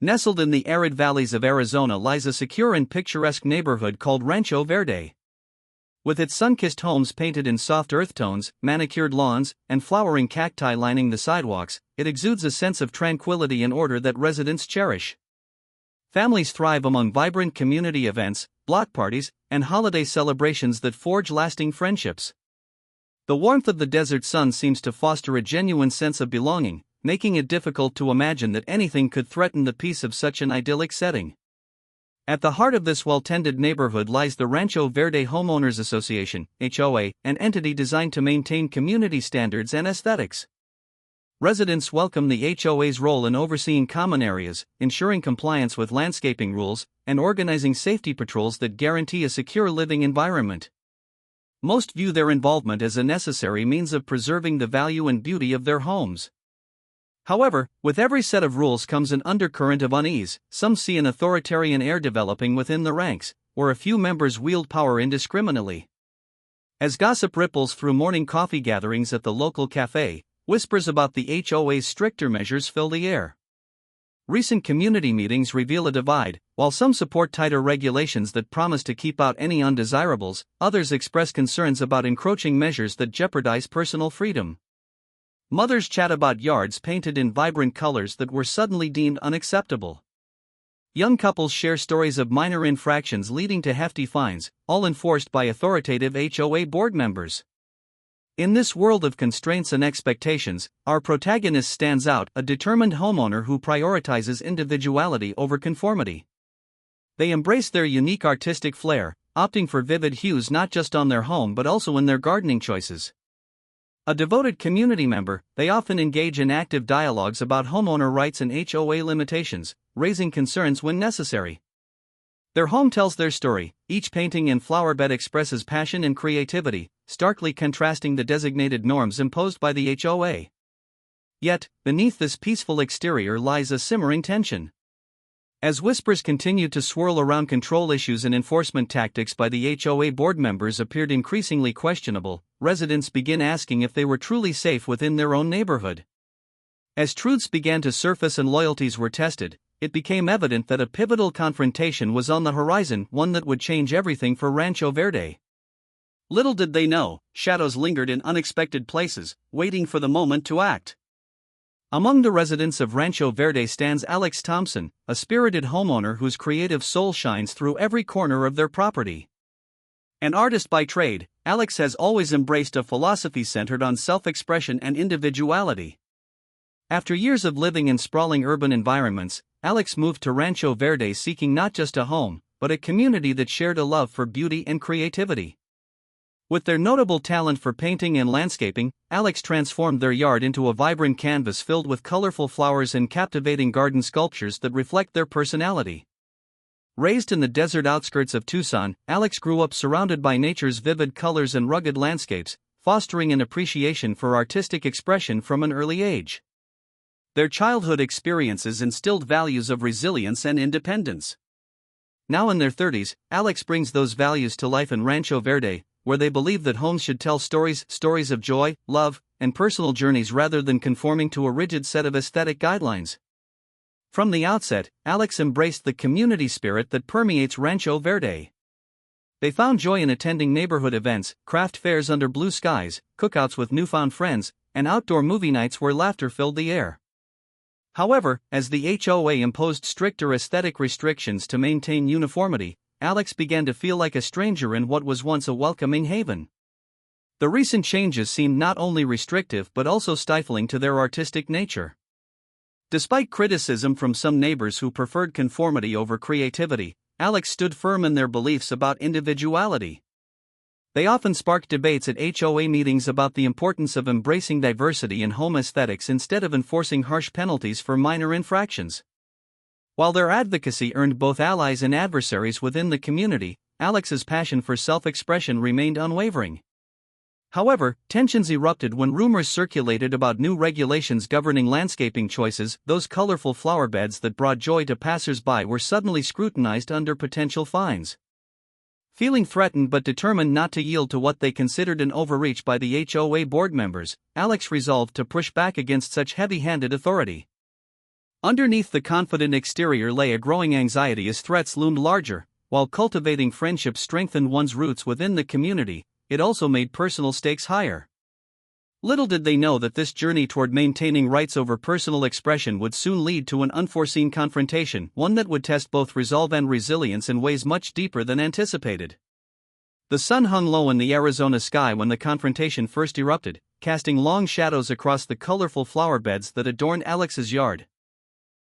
Nestled in the arid valleys of Arizona lies a secure and picturesque neighborhood called Rancho Verde. With its sun-kissed homes painted in soft earth tones, manicured lawns, and flowering cacti lining the sidewalks, it exudes a sense of tranquility and order that residents cherish. Families thrive among vibrant community events, block parties, and holiday celebrations that forge lasting friendships. The warmth of the desert sun seems to foster a genuine sense of belonging, making it difficult to imagine that anything could threaten the peace of such an idyllic setting. At the heart of this well-tended neighborhood lies the Rancho Verde Homeowners Association, HOA, an entity designed to maintain community standards and aesthetics. Residents welcome the HOA's role in overseeing common areas, ensuring compliance with landscaping rules, and organizing safety patrols that guarantee a secure living environment. Most view their involvement as a necessary means of preserving the value and beauty of their homes. However, with every set of rules comes an undercurrent of unease. Some see an authoritarian air developing within the ranks, where a few members wield power indiscriminately. As gossip ripples through morning coffee gatherings at the local cafe, whispers about the HOA's stricter measures fill the air. Recent community meetings reveal a divide. While some support tighter regulations that promise to keep out any undesirables, others express concerns about encroaching measures that jeopardize personal freedom. Mothers chat about yards painted in vibrant colors that were suddenly deemed unacceptable. Young couples share stories of minor infractions leading to hefty fines, all enforced by authoritative HOA board members. In this world of constraints and expectations, our protagonist stands out, a determined homeowner who prioritizes individuality over conformity. They embrace their unique artistic flair, opting for vivid hues not just on their home but also in their gardening choices. A devoted community member, they often engage in active dialogues about homeowner rights and HOA limitations, raising concerns when necessary. Their home tells their story. Each painting and flowerbed expresses passion and creativity, starkly contrasting the designated norms imposed by the HOA. Yet, beneath this peaceful exterior lies a simmering tension. As whispers continue to swirl around control issues and enforcement tactics by the HOA board members appeared increasingly questionable, residents begin asking if they were truly safe within their own neighborhood. As truths began to surface and loyalties were tested, it became evident that a pivotal confrontation was on the horizon, one that would change everything for Rancho Verde. Little did they know, shadows lingered in unexpected places, waiting for the moment to act. Among the residents of Rancho Verde stands Alex Thompson, a spirited homeowner whose creative soul shines through every corner of their property. An artist by trade, Alex has always embraced a philosophy centered on self-expression and individuality. After years of living in sprawling urban environments, Alex moved to Rancho Verde seeking not just a home, but a community that shared a love for beauty and creativity. With their notable talent for painting and landscaping, Alex transformed their yard into a vibrant canvas filled with colorful flowers and captivating garden sculptures that reflect their personality. Raised in the desert outskirts of Tucson, Alex grew up surrounded by nature's vivid colors and rugged landscapes, fostering an appreciation for artistic expression from an early age. Their childhood experiences instilled values of resilience and independence. Now in their 30s, Alex brings those values to life in Rancho Verde, where they believe that homes should tell stories of joy, love, and personal journeys rather than conforming to a rigid set of aesthetic guidelines. From the outset, Alex embraced the community spirit that permeates Rancho Verde. They found joy in attending neighborhood events, craft fairs under blue skies, cookouts with newfound friends, and outdoor movie nights where laughter filled the air. However, as the HOA imposed stricter aesthetic restrictions to maintain uniformity, Alex began to feel like a stranger in what was once a welcoming haven. The recent changes seemed not only restrictive but also stifling to their artistic nature. Despite criticism from some neighbors who preferred conformity over creativity, Alex stood firm in their beliefs about individuality. They often sparked debates at HOA meetings about the importance of embracing diversity in home aesthetics instead of enforcing harsh penalties for minor infractions. While their advocacy earned both allies and adversaries within the community, Alex's passion for self-expression remained unwavering. However, tensions erupted when rumors circulated about new regulations governing landscaping choices. Those colorful flower beds that brought joy to passers-by were suddenly scrutinized under potential fines. Feeling threatened but determined not to yield to what they considered an overreach by the HOA board members, Alex resolved to push back against such heavy-handed authority. Underneath the confident exterior lay a growing anxiety as threats loomed larger. While cultivating friendships strengthened one's roots within the community, it also made personal stakes higher. Little did they know that this journey toward maintaining rights over personal expression would soon lead to an unforeseen confrontation, one that would test both resolve and resilience in ways much deeper than anticipated. The sun hung low in the Arizona sky when the confrontation first erupted, casting long shadows across the colorful flower beds that adorned Alex's yard.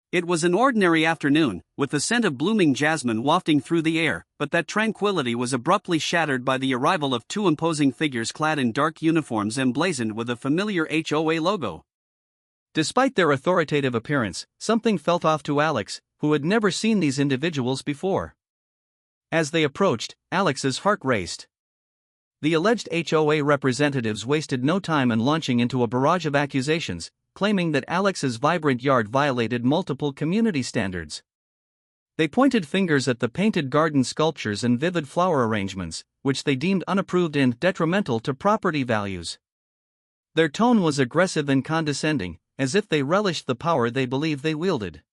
It was an ordinary afternoon, with the scent of blooming jasmine wafting through the air, but that tranquility was abruptly shattered by the arrival of two imposing figures clad in dark uniforms emblazoned with a familiar HOA logo. Despite their authoritative appearance, something felt off to Alex, who had never seen these individuals before. As they approached, Alex's heart raced. The alleged HOA representatives wasted no time in launching into a barrage of accusations, claiming that Alex's vibrant yard violated multiple community standards. They pointed fingers at the painted garden sculptures and vivid flower arrangements, which they deemed unapproved and detrimental to property values. Their tone was aggressive and condescending, as if they relished the power they believed they wielded.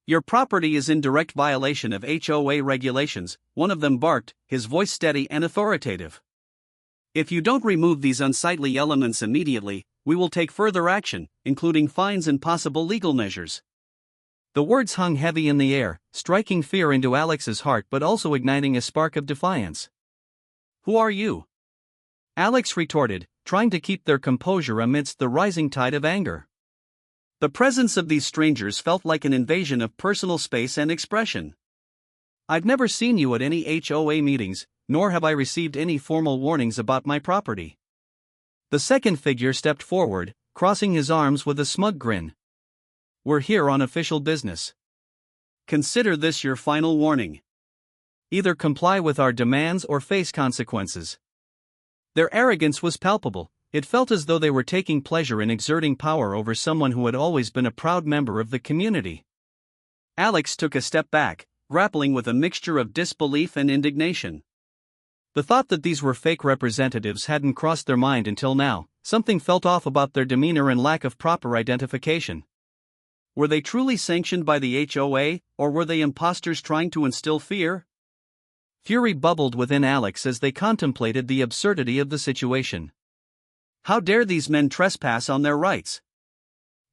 "Your property is in direct violation of HOA regulations," one of them barked, his voice steady and authoritative. "If you don't remove these unsightly elements immediately, we will take further action, including fines and possible legal measures." The words hung heavy in the air, striking fear into Alex's heart but also igniting a spark of defiance. "Who are you?" Alex retorted, trying to keep their composure amidst the rising tide of anger. The presence of these strangers felt like an invasion of personal space and expression. "I've never seen you at any HOA meetings, nor have I received any formal warnings about my property." The second figure stepped forward, crossing his arms with a smug grin. "We're here on official business. Consider this your final warning. Either comply with our demands or face consequences." Their arrogance was palpable. It felt as though they were taking pleasure in exerting power over someone who had always been a proud member of the community. Alex took a step back, grappling with a mixture of disbelief and indignation. The thought that these were fake representatives hadn't crossed their mind until now. Something felt off about their demeanor and lack of proper identification. Were they truly sanctioned by the HOA, or were they imposters trying to instill fear? Fury bubbled within Alex as they contemplated the absurdity of the situation. How dare these men trespass on their rights?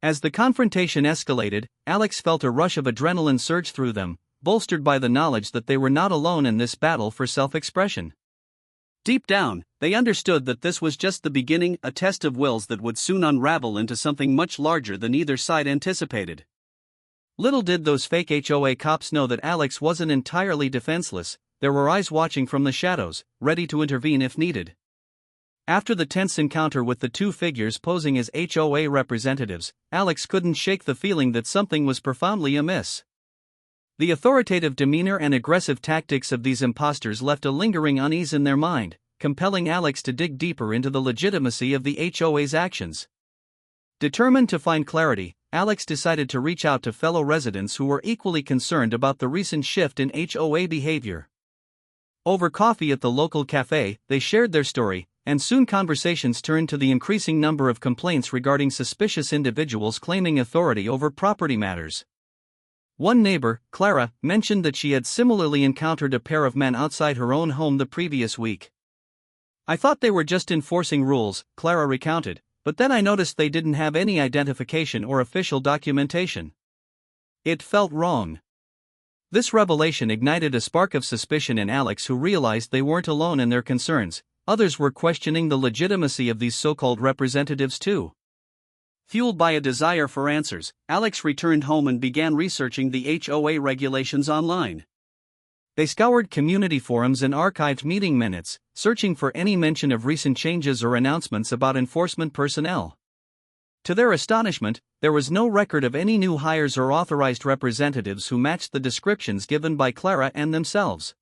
As the confrontation escalated, Alex felt a rush of adrenaline surge through them, bolstered by the knowledge that they were not alone in this battle for self-expression. Deep down, they understood that this was just the beginning, a test of wills that would soon unravel into something much larger than either side anticipated. Little did those fake HOA cops know that Alex wasn't entirely defenseless. There were eyes watching from the shadows, ready to intervene if needed. After the tense encounter with the two figures posing as HOA representatives, Alex couldn't shake the feeling that something was profoundly amiss. The authoritative demeanor and aggressive tactics of these imposters left a lingering unease in their mind, compelling Alex to dig deeper into the legitimacy of the HOA's actions. Determined to find clarity, Alex decided to reach out to fellow residents who were equally concerned about the recent shift in HOA behavior. Over coffee at the local cafe, they shared their story, and soon conversations turned to the increasing number of complaints regarding suspicious individuals claiming authority over property matters. One neighbor, Clara, mentioned that she had similarly encountered a pair of men outside her own home the previous week. "I thought they were just enforcing rules," Clara recounted, "but then I noticed they didn't have any identification or official documentation. It felt wrong." This revelation ignited a spark of suspicion in Alex, who realized they weren't alone in their concerns. Others were questioning the legitimacy of these so-called representatives too. Fueled by a desire for answers, Alex returned home and began researching the HOA regulations online. They scoured community forums and archived meeting minutes, searching for any mention of recent changes or announcements about enforcement personnel. To their astonishment, there was no record of any new hires or authorized representatives who matched the descriptions given by Clara and themselves.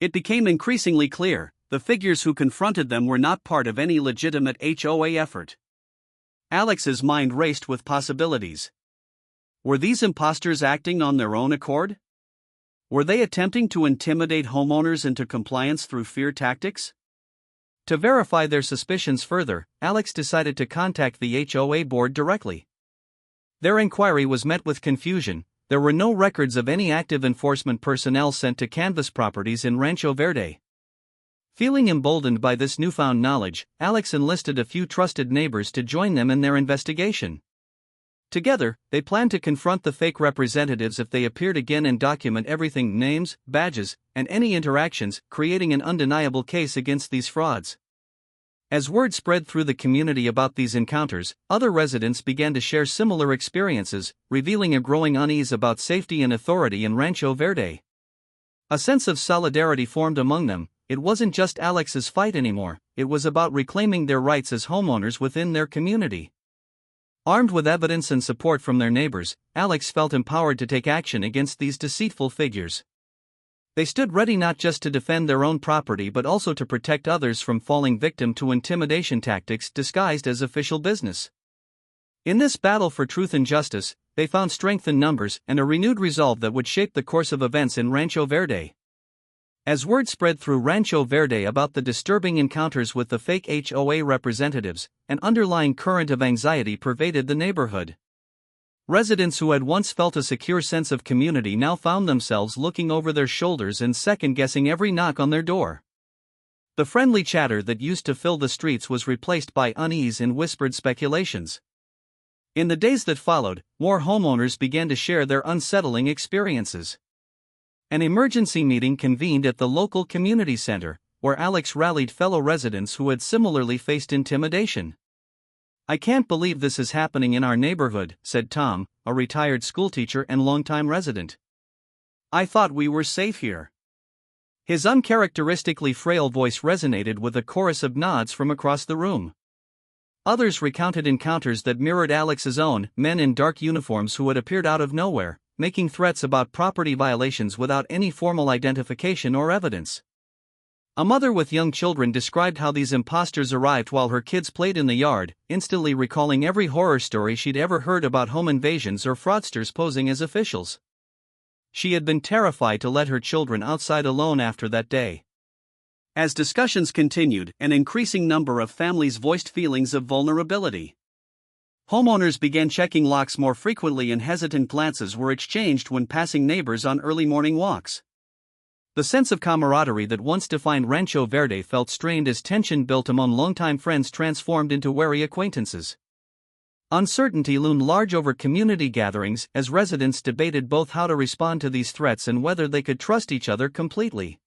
It became increasingly clear, the figures who confronted them were not part of any legitimate HOA effort. Alex's mind raced with possibilities. Were these imposters acting on their own accord? Were they attempting to intimidate homeowners into compliance through fear tactics? To verify their suspicions further, Alex decided to contact the HOA board directly. Their inquiry was met with confusion. There were no records of any active enforcement personnel sent to canvass properties in Rancho Verde. Feeling emboldened by this newfound knowledge, Alex enlisted a few trusted neighbors to join them in their investigation. Together, they planned to confront the fake representatives if they appeared again and document everything: names, badges, and any interactions, creating an undeniable case against these frauds. As word spread through the community about these encounters, other residents began to share similar experiences, revealing a growing unease about safety and authority in Rancho Verde. A sense of solidarity formed among them. It wasn't just Alex's fight anymore, it was about reclaiming their rights as homeowners within their community. Armed with evidence and support from their neighbors, Alex felt empowered to take action against these deceitful figures. They stood ready not just to defend their own property but also to protect others from falling victim to intimidation tactics disguised as official business. In this battle for truth and justice, they found strength in numbers and a renewed resolve that would shape the course of events in Rancho Verde. As word spread through Rancho Verde about the disturbing encounters with the fake HOA representatives, an underlying current of anxiety pervaded the neighborhood. Residents who had once felt a secure sense of community now found themselves looking over their shoulders and second-guessing every knock on their door. The friendly chatter that used to fill the streets was replaced by unease and whispered speculations. In the days that followed, more homeowners began to share their unsettling experiences. An emergency meeting convened at the local community center, where Alex rallied fellow residents who had similarly faced intimidation. "I can't believe this is happening in our neighborhood," said Tom, a retired schoolteacher and longtime resident. "I thought we were safe here." His uncharacteristically frail voice resonated with a chorus of nods from across the room. Others recounted encounters that mirrored Alex's own: men in dark uniforms who had appeared out of nowhere, making threats about property violations without any formal identification or evidence. A mother with young children described how these impostors arrived while her kids played in the yard, instantly recalling every horror story she'd ever heard about home invasions or fraudsters posing as officials. She had been terrified to let her children outside alone after that day. As discussions continued, an increasing number of families voiced feelings of vulnerability. Homeowners began checking locks more frequently and hesitant glances were exchanged when passing neighbors on early morning walks. The sense of camaraderie that once defined Rancho Verde felt strained as tension built among longtime friends transformed into wary acquaintances. Uncertainty loomed large over community gatherings as residents debated both how to respond to these threats and whether they could trust each other completely.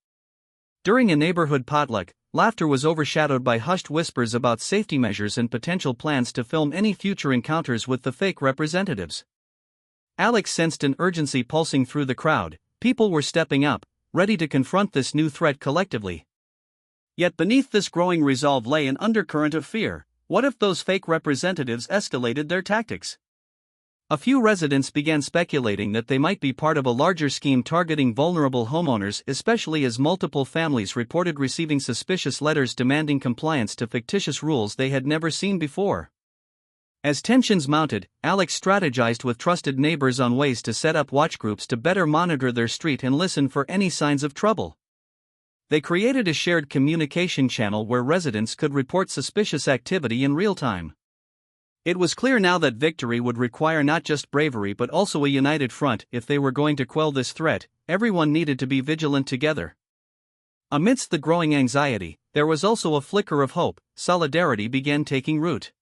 During a neighborhood potluck, laughter was overshadowed by hushed whispers about safety measures and potential plans to film any future encounters with the fake representatives. Alex sensed an urgency pulsing through the crowd. People were stepping up, ready to confront this new threat collectively. Yet beneath this growing resolve lay an undercurrent of fear. What if those fake representatives escalated their tactics? A few residents began speculating that they might be part of a larger scheme targeting vulnerable homeowners, especially as multiple families reported receiving suspicious letters demanding compliance to fictitious rules they had never seen before. As tensions mounted, Alex strategized with trusted neighbors on ways to set up watch groups to better monitor their street and listen for any signs of trouble. They created a shared communication channel where residents could report suspicious activity in real time. It was clear now that victory would require not just bravery but also a united front. If they were going to quell this threat, everyone needed to be vigilant together. Amidst the growing anxiety, there was also a flicker of hope. Solidarity began taking root.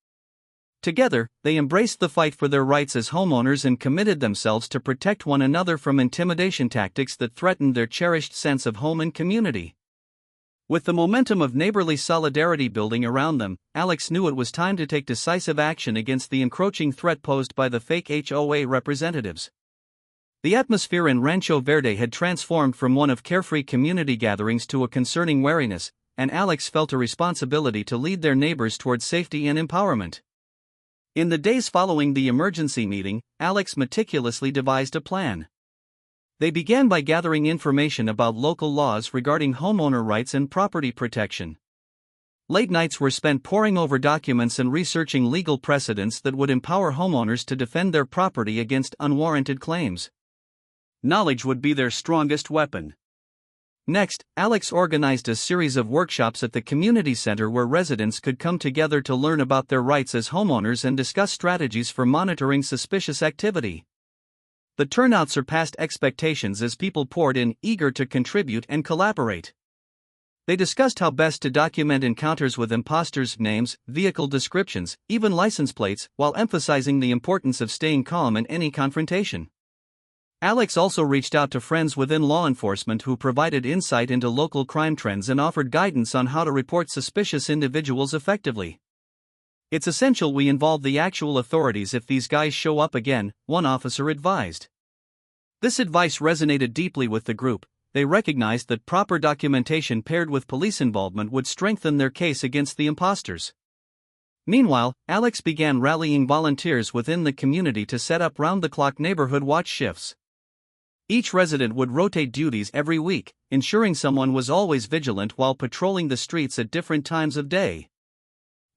Together, they embraced the fight for their rights as homeowners and committed themselves to protect one another from intimidation tactics that threatened their cherished sense of home and community. With the momentum of neighborly solidarity building around them, Alex knew it was time to take decisive action against the encroaching threat posed by the fake HOA representatives. The atmosphere in Rancho Verde had transformed from one of carefree community gatherings to a concerning wariness, and Alex felt a responsibility to lead their neighbors toward safety and empowerment. In the days following the emergency meeting, Alex meticulously devised a plan. They began by gathering information about local laws regarding homeowner rights and property protection. Late nights were spent poring over documents and researching legal precedents that would empower homeowners to defend their property against unwarranted claims. Knowledge would be their strongest weapon. Next, Alex organized a series of workshops at the community center where residents could come together to learn about their rights as homeowners and discuss strategies for monitoring suspicious activity. The turnout surpassed expectations as people poured in, eager to contribute and collaborate. They discussed how best to document encounters with imposters, names, vehicle descriptions, even license plates, while emphasizing the importance of staying calm in any confrontation. Alex also reached out to friends within law enforcement who provided insight into local crime trends and offered guidance on how to report suspicious individuals effectively. "It's essential we involve the actual authorities if these guys show up again," one officer advised. This advice resonated deeply with the group. They recognized that proper documentation paired with police involvement would strengthen their case against the imposters. Meanwhile, Alex began rallying volunteers within the community to set up round-the-clock neighborhood watch shifts. Each resident would rotate duties every week, ensuring someone was always vigilant while patrolling the streets at different times of day.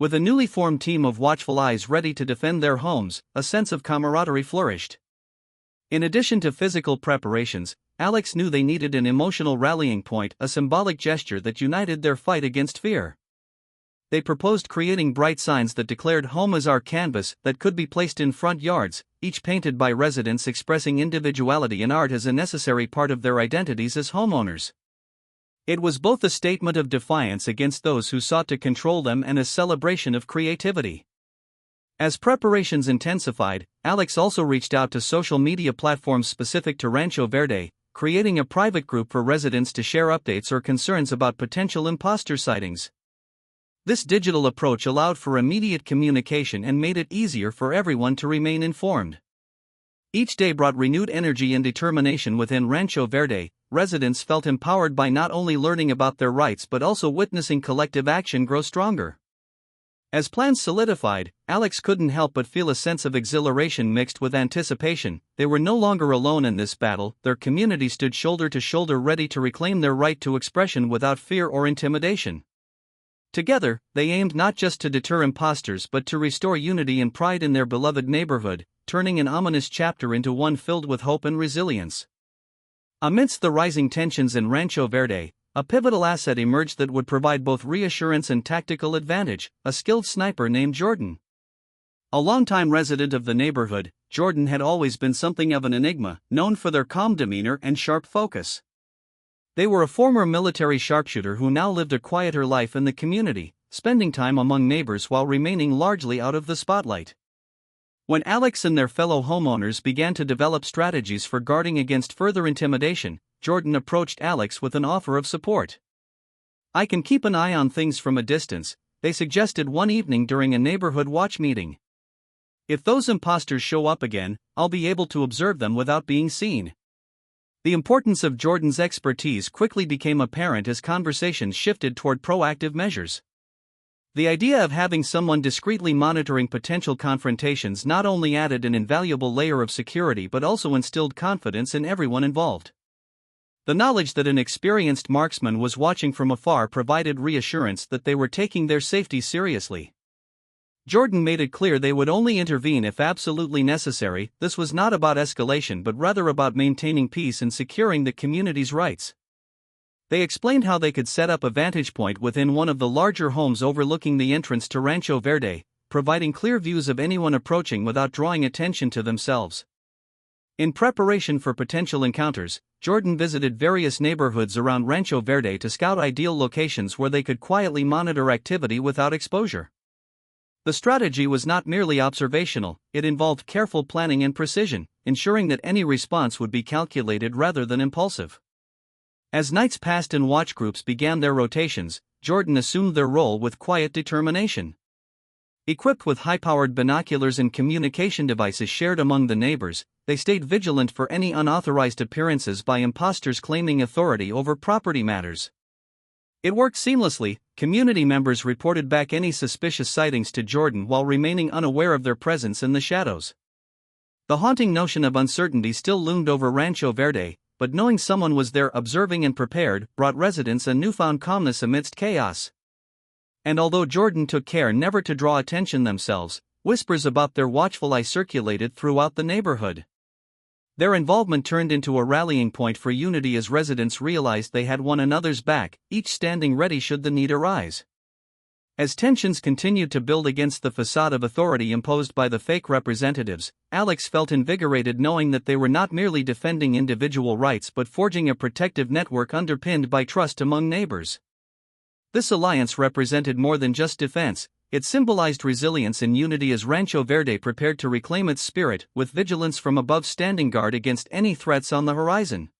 With a newly formed team of watchful eyes ready to defend their homes, a sense of camaraderie flourished. In addition to physical preparations, Alex knew they needed an emotional rallying point, a symbolic gesture that united their fight against fear. They proposed creating bright signs that declared "Home is our canvas" that could be placed in front yards, each painted by residents expressing individuality and art as a necessary part of their identities as homeowners. It was both a statement of defiance against those who sought to control them and a celebration of creativity. As preparations intensified, Alex also reached out to social media platforms specific to Rancho Verde, creating a private group for residents to share updates or concerns about potential imposter sightings. This digital approach allowed for immediate communication and made it easier for everyone to remain informed. Each day brought renewed energy and determination within Rancho Verde. Residents felt empowered by not only learning about their rights but also witnessing collective action grow stronger. As plans solidified, Alex couldn't help but feel a sense of exhilaration mixed with anticipation. They were no longer alone in this battle. Their community stood shoulder to shoulder, ready to reclaim their right to expression without fear or intimidation. Together, they aimed not just to deter imposters but to restore unity and pride in their beloved neighborhood, turning an ominous chapter into one filled with hope and resilience. Amidst the rising tensions in Rancho Verde, a pivotal asset emerged that would provide both reassurance and tactical advantage: a skilled sniper named Jordan. A longtime resident of the neighborhood, Jordan had always been something of an enigma, known for their calm demeanor and sharp focus. They were a former military sharpshooter who now lived a quieter life in the community, spending time among neighbors while remaining largely out of the spotlight. When Alex and their fellow homeowners began to develop strategies for guarding against further intimidation, Jordan approached Alex with an offer of support. "I can keep an eye on things from a distance," they suggested one evening during a neighborhood watch meeting. "If those imposters show up again, I'll be able to observe them without being seen." The importance of Jordan's expertise quickly became apparent as conversations shifted toward proactive measures. The idea of having someone discreetly monitoring potential confrontations not only added an invaluable layer of security but also instilled confidence in everyone involved. The knowledge that an experienced marksman was watching from afar provided reassurance that they were taking their safety seriously. Jordan made it clear they would only intervene if absolutely necessary. This was not about escalation but rather about maintaining peace and securing the community's rights. They explained how they could set up a vantage point within one of the larger homes overlooking the entrance to Rancho Verde, providing clear views of anyone approaching without drawing attention to themselves. In preparation for potential encounters, Jordan visited various neighborhoods around Rancho Verde to scout ideal locations where they could quietly monitor activity without exposure. The strategy was not merely observational, it involved careful planning and precision, ensuring that any response would be calculated rather than impulsive. As nights passed and watch groups began their rotations, Jordan assumed their role with quiet determination. Equipped with high-powered binoculars and communication devices shared among the neighbors, they stayed vigilant for any unauthorized appearances by imposters claiming authority over property matters. It worked seamlessly. Community members reported back any suspicious sightings to Jordan while remaining unaware of their presence in the shadows. The haunting notion of uncertainty still loomed over Rancho Verde, but knowing someone was there observing and prepared brought residents a newfound calmness amidst chaos. And although Jordan took care never to draw attention themselves, whispers about their watchful eye circulated throughout the neighborhood. Their involvement turned into a rallying point for unity as residents realized they had one another's back, each standing ready should the need arise. As tensions continued to build against the facade of authority imposed by the fake representatives, Alex felt invigorated knowing that they were not merely defending individual rights but forging a protective network underpinned by trust among neighbors. This alliance represented more than just defense, it symbolized resilience and unity as Rancho Verde prepared to reclaim its spirit, with vigilance from above standing guard against any threats on the horizon.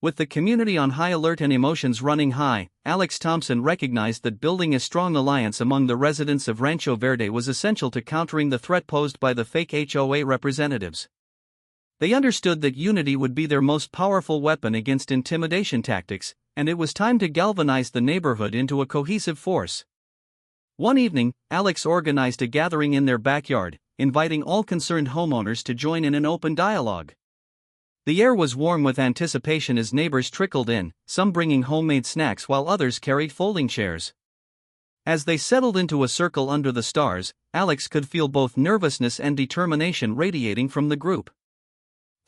With the community on high alert and emotions running high, Alex Thompson recognized that building a strong alliance among the residents of Rancho Verde was essential to countering the threat posed by the fake HOA representatives. They understood that unity would be their most powerful weapon against intimidation tactics, and it was time to galvanize the neighborhood into a cohesive force. One evening, Alex organized a gathering in their backyard, inviting all concerned homeowners to join in an open dialogue. The air was warm with anticipation as neighbors trickled in, some bringing homemade snacks while others carried folding chairs. As they settled into a circle under the stars, Alex could feel both nervousness and determination radiating from the group.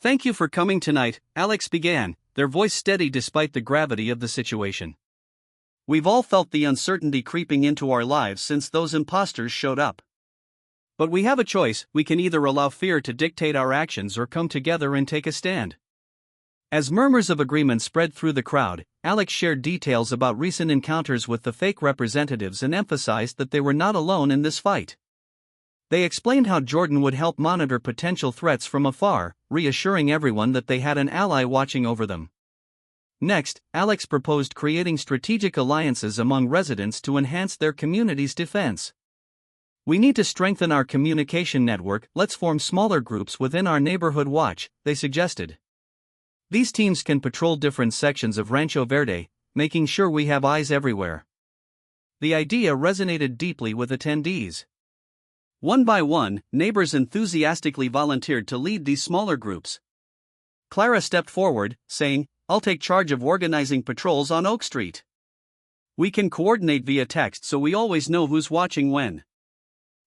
"Thank you for coming tonight," Alex began, their voice steady despite the gravity of the situation. "We've all felt the uncertainty creeping into our lives since those imposters showed up. But we have a choice, we can either allow fear to dictate our actions or come together and take a stand." As murmurs of agreement spread through the crowd, Alex shared details about recent encounters with the fake representatives and emphasized that they were not alone in this fight. They explained how Jordan would help monitor potential threats from afar, reassuring everyone that they had an ally watching over them. Next, Alex proposed creating strategic alliances among residents to enhance their community's defense. "We need to strengthen our communication network, let's form smaller groups within our neighborhood watch," they suggested. "These teams can patrol different sections of Rancho Verde, making sure we have eyes everywhere." The idea resonated deeply with attendees. One by one, neighbors enthusiastically volunteered to lead these smaller groups. Clara stepped forward, saying, "I'll take charge of organizing patrols on Oak Street. We can coordinate via text so we always know who's watching when."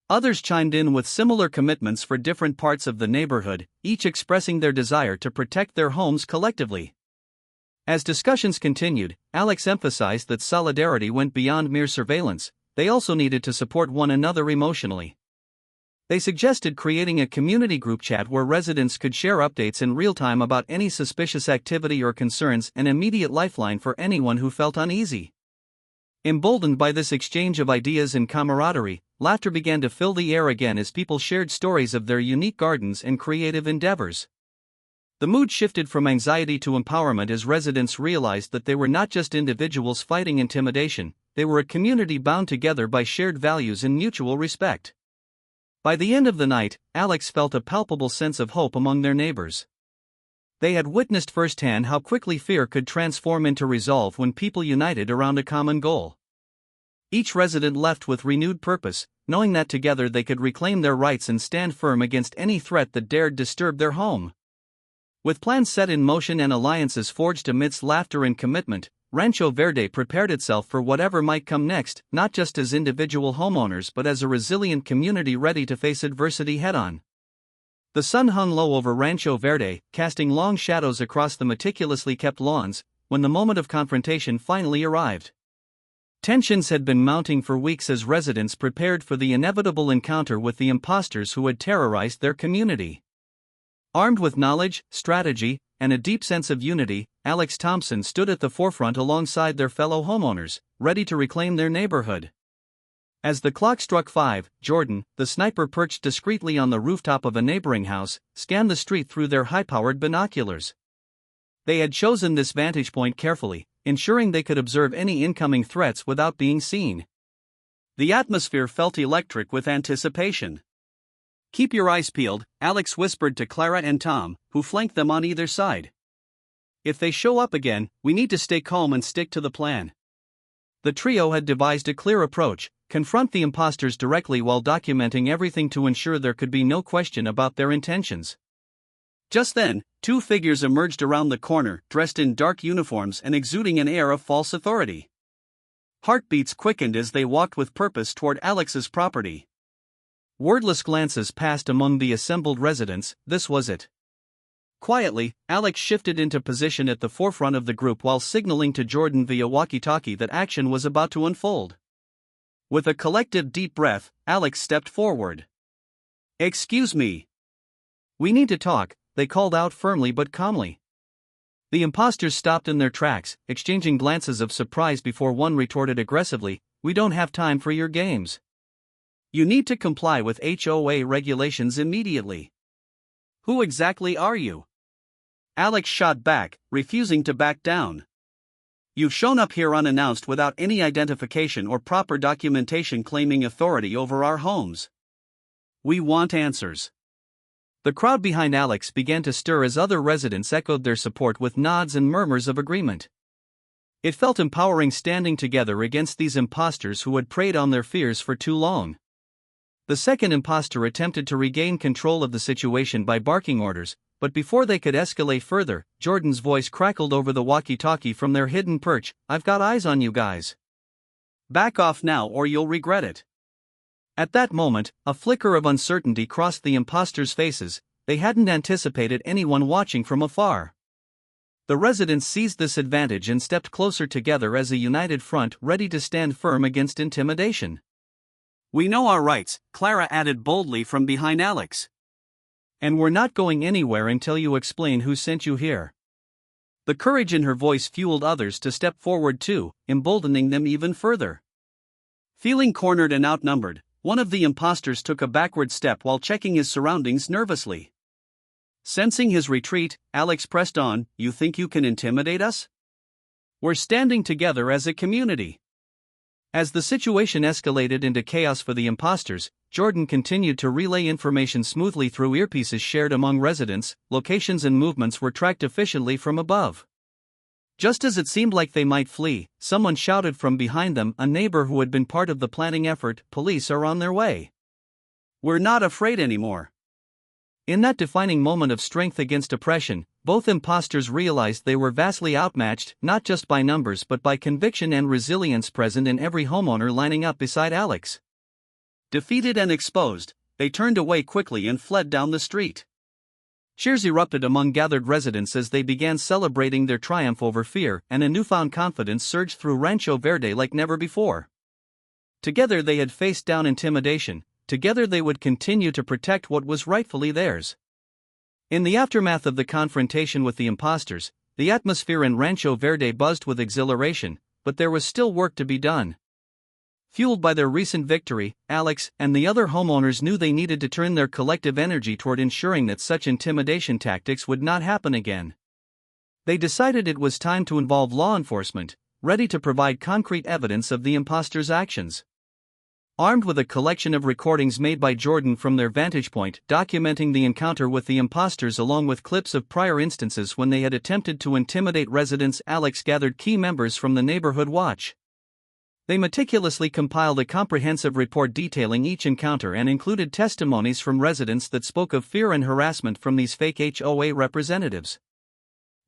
Others chimed in with similar commitments for different parts of the neighborhood, each expressing their desire to protect their homes collectively. As discussions continued, Alex emphasized that solidarity went beyond mere surveillance, they also needed to support one another emotionally. They suggested creating a community group chat where residents could share updates in real time about any suspicious activity or concerns, an immediate lifeline for anyone who felt uneasy. Emboldened by this exchange of ideas and camaraderie, laughter began to fill the air again as people shared stories of their unique gardens and creative endeavors. The mood shifted from anxiety to empowerment as residents realized that they were not just individuals fighting intimidation, they were a community bound together by shared values and mutual respect. By the end of the night, Alex felt a palpable sense of hope among their neighbors. They had witnessed firsthand how quickly fear could transform into resolve when people united around a common goal. Each resident left with renewed purpose, knowing that together they could reclaim their rights and stand firm against any threat that dared disturb their home. With plans set in motion and alliances forged amidst laughter and commitment, Rancho Verde prepared itself for whatever might come next, not just as individual homeowners but as a resilient community ready to face adversity head-on. The sun hung low over Rancho Verde, casting long shadows across the meticulously kept lawns, when the moment of confrontation finally arrived. Tensions had been mounting for weeks as residents prepared for the inevitable encounter with the imposters who had terrorized their community. Armed with knowledge, strategy, and a deep sense of unity, Alex Thompson stood at the forefront alongside their fellow homeowners, ready to reclaim their neighborhood. As the clock struck 5, Jordan, the sniper perched discreetly on the rooftop of a neighboring house, scanned the street through their high-powered binoculars. They had chosen this vantage point carefully, ensuring they could observe any incoming threats without being seen. The atmosphere felt electric with anticipation. "Keep your eyes peeled," Alex whispered to Clara and Tom, who flanked them on either side. "If they show up again, we need to stay calm and stick to the plan." The trio had devised a clear approach: confront the imposters directly while documenting everything to ensure there could be no question about their intentions. Just then, two figures emerged around the corner, dressed in dark uniforms and exuding an air of false authority. Heartbeats quickened as they walked with purpose toward Alex's property. Wordless glances passed among the assembled residents, this was it. Quietly, Alex shifted into position at the forefront of the group while signaling to Jordan via walkie-talkie that action was about to unfold. With a collective deep breath, Alex stepped forward. "Excuse me. We need to talk," they called out firmly but calmly. The imposters stopped in their tracks, exchanging glances of surprise before one retorted aggressively, "We don't have time for your games. You need to comply with HOA regulations immediately. Who exactly are you?" Alex shot back, refusing to back down. "You've shown up here unannounced without any identification or proper documentation claiming authority over our homes. We want answers." The crowd behind Alex began to stir as other residents echoed their support with nods and murmurs of agreement. It felt empowering standing together against these imposters who had preyed on their fears for too long. The second imposter attempted to regain control of the situation by barking orders, but before they could escalate further, Jordan's voice crackled over the walkie-talkie from their hidden perch, "I've got eyes on you guys. Back off now or you'll regret it." At that moment, a flicker of uncertainty crossed the imposters' faces. They hadn't anticipated anyone watching from afar. The residents seized this advantage and stepped closer together as a united front ready to stand firm against intimidation. "We know our rights," Clara added boldly from behind Alex. "And we're not going anywhere until you explain who sent you here." The courage in her voice fueled others to step forward too, emboldening them even further. Feeling cornered and outnumbered, one of the imposters took a backward step while checking his surroundings nervously. Sensing his retreat, Alex pressed on, "You think you can intimidate us? We're standing together as a community." As the situation escalated into chaos for the imposters, Jordan continued to relay information smoothly through earpieces shared among residents. Locations and movements were tracked efficiently from above. Just as it seemed like they might flee, someone shouted from behind them, a neighbor who had been part of the planning effort, "Police are on their way. We're not afraid anymore." In that defining moment of strength against oppression, both imposters realized they were vastly outmatched, not just by numbers but by conviction and resilience present in every homeowner lining up beside Alex. Defeated and exposed, they turned away quickly and fled down the street. Cheers erupted among gathered residents as they began celebrating their triumph over fear, and a newfound confidence surged through Rancho Verde like never before. Together they had faced down intimidation, together they would continue to protect what was rightfully theirs. In the aftermath of the confrontation with the imposters, the atmosphere in Rancho Verde buzzed with exhilaration, but there was still work to be done. Fueled by their recent victory, Alex and the other homeowners knew they needed to turn their collective energy toward ensuring that such intimidation tactics would not happen again. They decided it was time to involve law enforcement, ready to provide concrete evidence of the imposters' actions. Armed with a collection of recordings made by Jordan from their vantage point, documenting the encounter with the imposters along with clips of prior instances when they had attempted to intimidate residents, Alex gathered key members from the neighborhood watch. They meticulously compiled a comprehensive report detailing each encounter and included testimonies from residents that spoke of fear and harassment from these fake HOA representatives.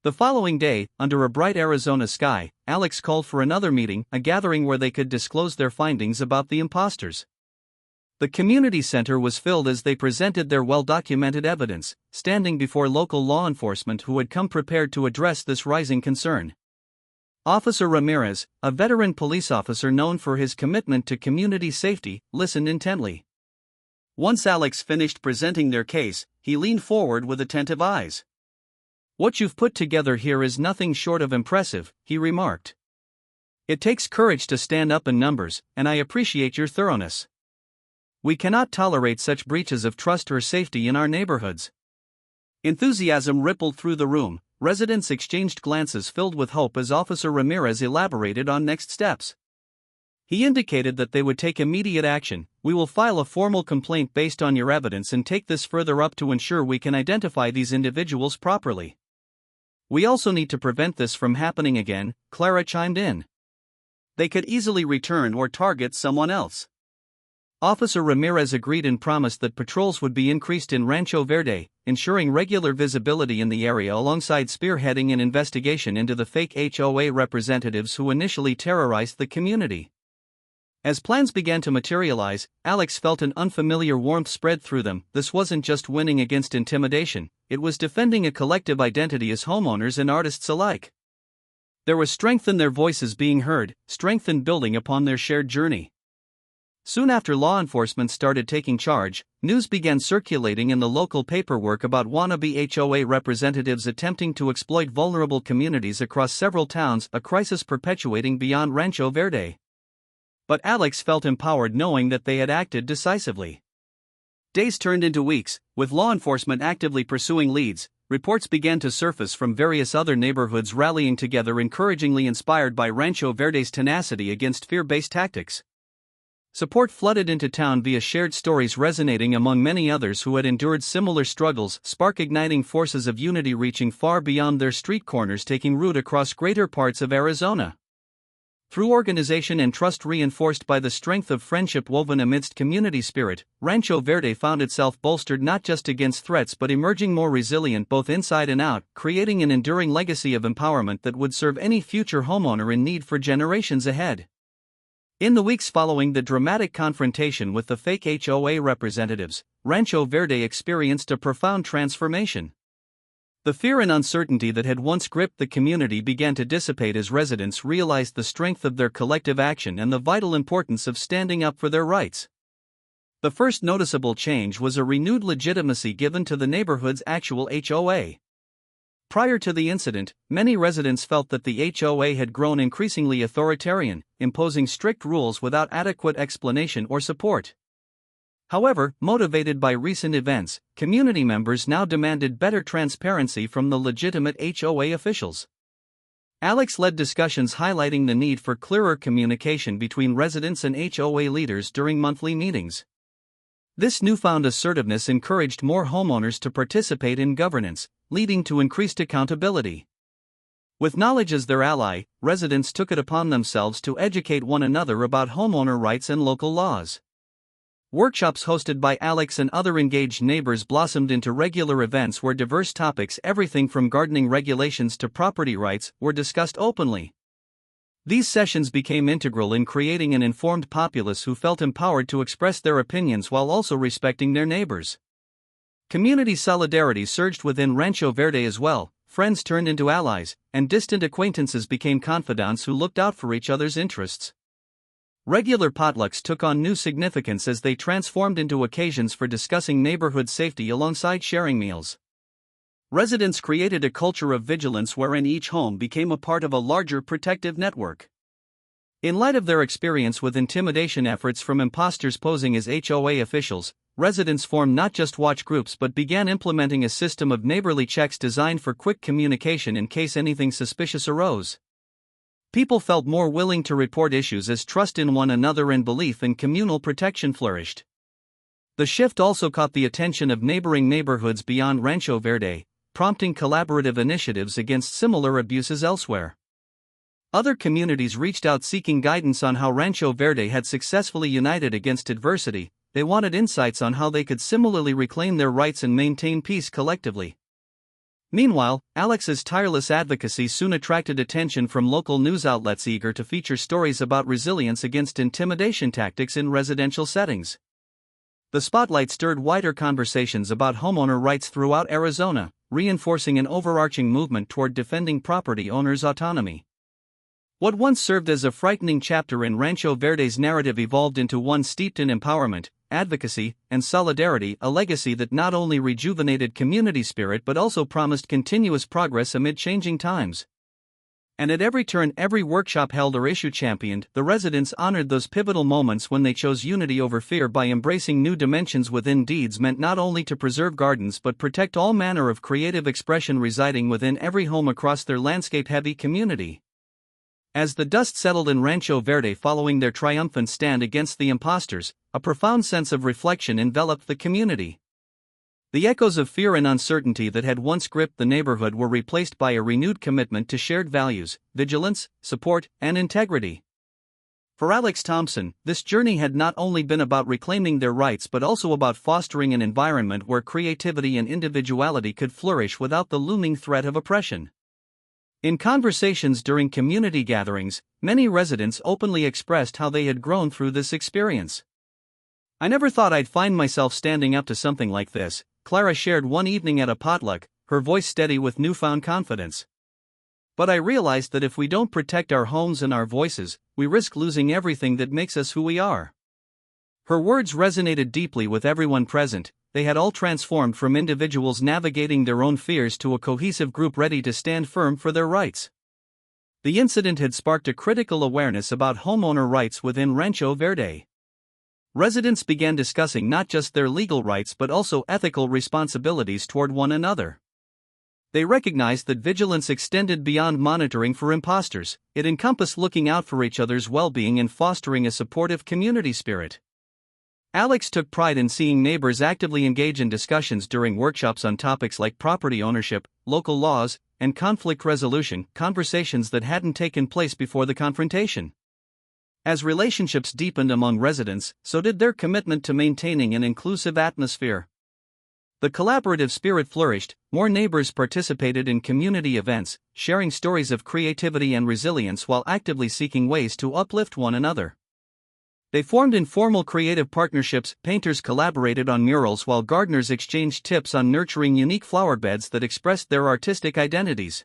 The following day, under a bright Arizona sky, Alex called for another meeting, a gathering where they could disclose their findings about the imposters. The community center was filled as they presented their well-documented evidence, standing before local law enforcement who had come prepared to address this rising concern. Officer Ramirez, a veteran police officer known for his commitment to community safety, listened intently. Once Alex finished presenting their case, he leaned forward with attentive eyes. "What you've put together here is nothing short of impressive," he remarked. "It takes courage to stand up in numbers, and I appreciate your thoroughness. We cannot tolerate such breaches of trust or safety in our neighborhoods." Enthusiasm rippled through the room. Residents exchanged glances filled with hope as Officer Ramirez elaborated on next steps. He indicated that they would take immediate action. "We will file a formal complaint based on your evidence and take this further up to ensure we can identify these individuals properly. We also need to prevent this from happening again," Clara chimed in. "They could easily return or target someone else." Officer Ramirez agreed and promised that patrols would be increased in Rancho Verde, ensuring regular visibility in the area alongside spearheading an investigation into the fake HOA representatives who initially terrorized the community. As plans began to materialize, Alex felt an unfamiliar warmth spread through them. This wasn't just winning against intimidation, it was defending a collective identity as homeowners and artists alike. There was strength in their voices being heard, strength in building upon their shared journey. Soon after law enforcement started taking charge, news began circulating in the local paperwork about wannabe HOA representatives attempting to exploit vulnerable communities across several towns, a crisis perpetuating beyond Rancho Verde. But Alex felt empowered knowing that they had acted decisively. Days turned into weeks, with law enforcement actively pursuing leads. Reports began to surface from various other neighborhoods rallying together, encouragingly inspired by Rancho Verde's tenacity against fear-based tactics. Support flooded into town via shared stories resonating among many others who had endured similar struggles, spark-igniting forces of unity reaching far beyond their street corners, taking root across greater parts of Arizona. Through organization and trust reinforced by the strength of friendship woven amidst community spirit, Rancho Verde found itself bolstered not just against threats but emerging more resilient both inside and out, creating an enduring legacy of empowerment that would serve any future homeowner in need for generations ahead. In the weeks following the dramatic confrontation with the fake HOA representatives, Rancho Verde experienced a profound transformation. The fear and uncertainty that had once gripped the community began to dissipate as residents realized the strength of their collective action and the vital importance of standing up for their rights. The first noticeable change was a renewed legitimacy given to the neighborhood's actual HOA. Prior to the incident, many residents felt that the HOA had grown increasingly authoritarian, imposing strict rules without adequate explanation or support. However, motivated by recent events, community members now demanded better transparency from the legitimate HOA officials. Alex led discussions highlighting the need for clearer communication between residents and HOA leaders during monthly meetings. This newfound assertiveness encouraged more homeowners to participate in governance, leading to increased accountability. With knowledge as their ally, residents took it upon themselves to educate one another about homeowner rights and local laws. Workshops hosted by Alex and other engaged neighbors blossomed into regular events where diverse topics, everything from gardening regulations to property rights, were discussed openly. These sessions became integral in creating an informed populace who felt empowered to express their opinions while also respecting their neighbors. Community solidarity surged within Rancho Verde as well. Friends turned into allies, and distant acquaintances became confidants who looked out for each other's interests. Regular potlucks took on new significance as they transformed into occasions for discussing neighborhood safety alongside sharing meals. Residents created a culture of vigilance wherein each home became a part of a larger protective network. In light of their experience with intimidation efforts from imposters posing as HOA officials, residents formed not just watch groups but began implementing a system of neighborly checks designed for quick communication in case anything suspicious arose. People felt more willing to report issues as trust in one another and belief in communal protection flourished. The shift also caught the attention of neighboring neighborhoods beyond Rancho Verde, prompting collaborative initiatives against similar abuses elsewhere. Other communities reached out seeking guidance on how Rancho Verde had successfully united against adversity. They wanted insights on how they could similarly reclaim their rights and maintain peace collectively. Meanwhile, Alex's tireless advocacy soon attracted attention from local news outlets eager to feature stories about resilience against intimidation tactics in residential settings. The spotlight stirred wider conversations about homeowner rights throughout Arizona, reinforcing an overarching movement toward defending property owners' autonomy. What once served as a frightening chapter in Rancho Verde's narrative evolved into one steeped in empowerment, advocacy, and solidarity, a legacy that not only rejuvenated community spirit but also promised continuous progress amid changing times. And at every turn, every workshop held or issue championed, the residents honored those pivotal moments when they chose unity over fear by embracing new dimensions within deeds meant not only to preserve gardens but protect all manner of creative expression residing within every home across their landscape-heavy community. As the dust settled in Rancho Verde following their triumphant stand against the imposters, a profound sense of reflection enveloped the community. The echoes of fear and uncertainty that had once gripped the neighborhood were replaced by a renewed commitment to shared values, vigilance, support, and integrity. For Alex Thompson, this journey had not only been about reclaiming their rights but also about fostering an environment where creativity and individuality could flourish without the looming threat of oppression. In conversations during community gatherings, many residents openly expressed how they had grown through this experience. "I never thought I'd find myself standing up to something like this," Clara shared one evening at a potluck, her voice steady with newfound confidence. "But I realized that if we don't protect our homes and our voices, we risk losing everything that makes us who we are." Her words resonated deeply with everyone present. They had all transformed from individuals navigating their own fears to a cohesive group ready to stand firm for their rights. The incident had sparked a critical awareness about homeowner rights within Rancho Verde. Residents began discussing not just their legal rights but also ethical responsibilities toward one another. They recognized that vigilance extended beyond monitoring for imposters. It encompassed looking out for each other's well-being and fostering a supportive community spirit. Alex took pride in seeing neighbors actively engage in discussions during workshops on topics like property ownership, local laws, and conflict resolution, conversations that hadn't taken place before the confrontation. As relationships deepened among residents, so did their commitment to maintaining an inclusive atmosphere. The collaborative spirit flourished. More neighbors participated in community events, sharing stories of creativity and resilience while actively seeking ways to uplift one another. They formed informal creative partnerships. Painters collaborated on murals while gardeners exchanged tips on nurturing unique flower beds that expressed their artistic identities.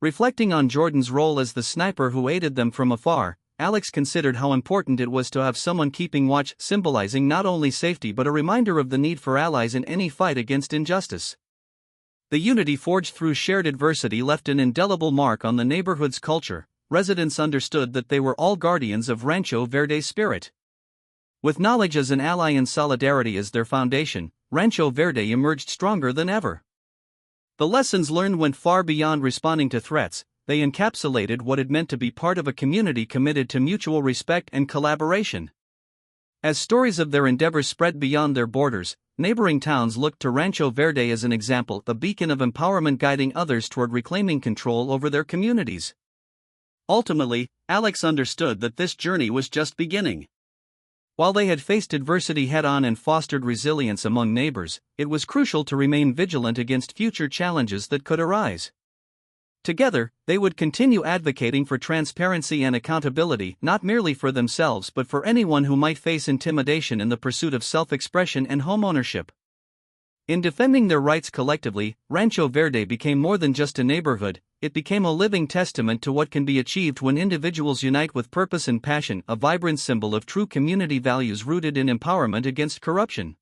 Reflecting on Jordan's role as the sniper who aided them from afar, Alex considered how important it was to have someone keeping watch, symbolizing not only safety but a reminder of the need for allies in any fight against injustice. The unity forged through shared adversity left an indelible mark on the neighborhood's culture. Residents understood that they were all guardians of Rancho Verde's spirit. With knowledge as an ally and solidarity as their foundation, Rancho Verde emerged stronger than ever. The lessons learned went far beyond responding to threats. They encapsulated what it meant to be part of a community committed to mutual respect and collaboration. As stories of their endeavors spread beyond their borders, neighboring towns looked to Rancho Verde as an example, a beacon of empowerment guiding others toward reclaiming control over their communities. Ultimately, Alex understood that this journey was just beginning. While they had faced adversity head-on and fostered resilience among neighbors, it was crucial to remain vigilant against future challenges that could arise. Together, they would continue advocating for transparency and accountability, not merely for themselves but for anyone who might face intimidation in the pursuit of self-expression and homeownership. In defending their rights collectively, Rancho Verde became more than just a neighborhood. It became a living testament to what can be achieved when individuals unite with purpose and passion, a vibrant symbol of true community values rooted in empowerment against corruption.